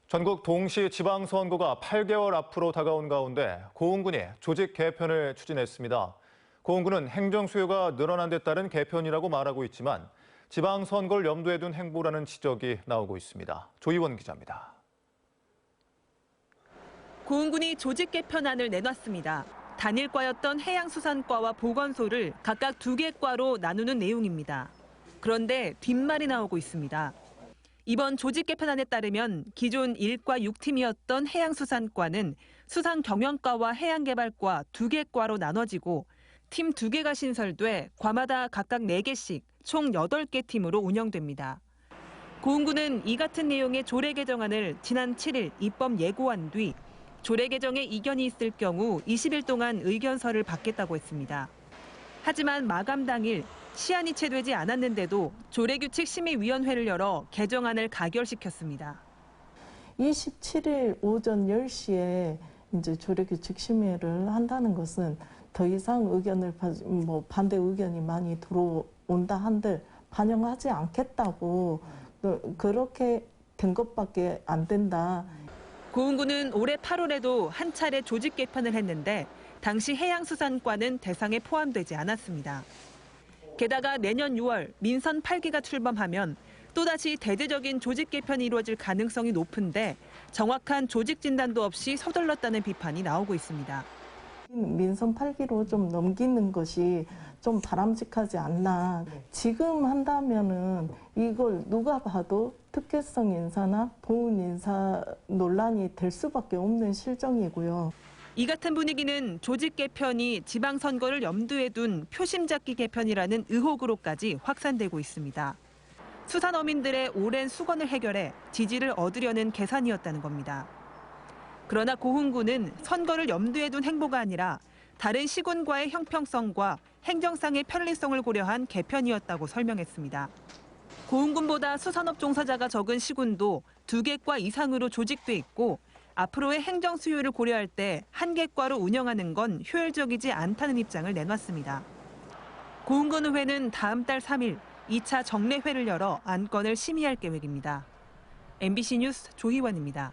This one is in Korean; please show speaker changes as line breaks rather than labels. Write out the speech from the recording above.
전국 동시 지방선거가 8개월 앞으로 다가온 가운데 고흥군이 조직 개편을 추진했습니다. 고흥군은 행정 수요가 늘어난 데 따른 개편이라고 말하고 있지만 지방선거를 염두에 둔 행보라는 지적이 나오고 있습니다. 조희원 기자입니다.
고흥군이 조직 개편안을 내놨습니다. 단일과였던 해양수산과와 보건소를 각각 2개 과로 나누는 내용입니다. 그런데 뒷말이 나오고 있습니다. 이번 조직 개편안에 따르면 기존 1과 6팀이었던 해양수산과는 수산경영과와 해양개발과 2개 과로 나눠지고 팀 2개가 신설돼 과마다 각각 4개씩 총 8개 팀으로 운영됩니다. 고흥군은 이 같은 내용의 조례 개정안을 지난 7일 입법 예고한 뒤 조례 개정에 이견이 있을 경우 20일 동안 의견서를 받겠다고 했습니다. 하지만 마감 당일 시한이 채되지 않았는데도 조례규칙심의위원회를 열어 개정안을 가결시켰습니다.
27일 오전 10시에 이제 조례규칙심의를 한다는 것은 더 이상 반대 의견이 많이 들어온다 한들 반영하지 않겠다고 그렇게 된 것밖에 안 된다.
고흥군은 올해 8월에도 한 차례 조직 개편을 했는데 당시 해양수산과는 대상에 포함되지 않았습니다. 게다가 내년 6월 민선 8기가 출범하면 또다시 대대적인 조직 개편이 이루어질 가능성이 높은데 정확한 조직 진단도 없이 서둘렀다는 비판이 나오고 있습니다.
민선 8기로 좀 넘기는 것이 좀 바람직하지 않나. 지금 한다면은 이걸 누가 봐도 특혜성 인사나 보훈 인사 논란이 될 수밖에 없는 실정이고요.
이 같은 분위기는 조직 개편이 지방선거를 염두에 둔 표심 잡기 개편이라는 의혹으로까지 확산되고 있습니다. 수산어민들의 오랜 수건을 해결해 지지를 얻으려는 계산이었다는 겁니다. 그러나 고흥군은 선거를 염두에 둔 행보가 아니라 다른 시군과의 형평성과 행정상의 편리성을 고려한 개편이었다고 설명했습니다. 고흥군보다 수산업 종사자가 적은 시군도 2개 과 이상으로 조직돼 있고 앞으로의 행정 수요를 고려할 때 1개 과로 운영하는 건 효율적이지 않다는 입장을 내놨습니다. 고흥군의회는 다음 달 3일 2차 정례회를 열어 안건을 심의할 계획입니다. MBC 뉴스 조희원입니다.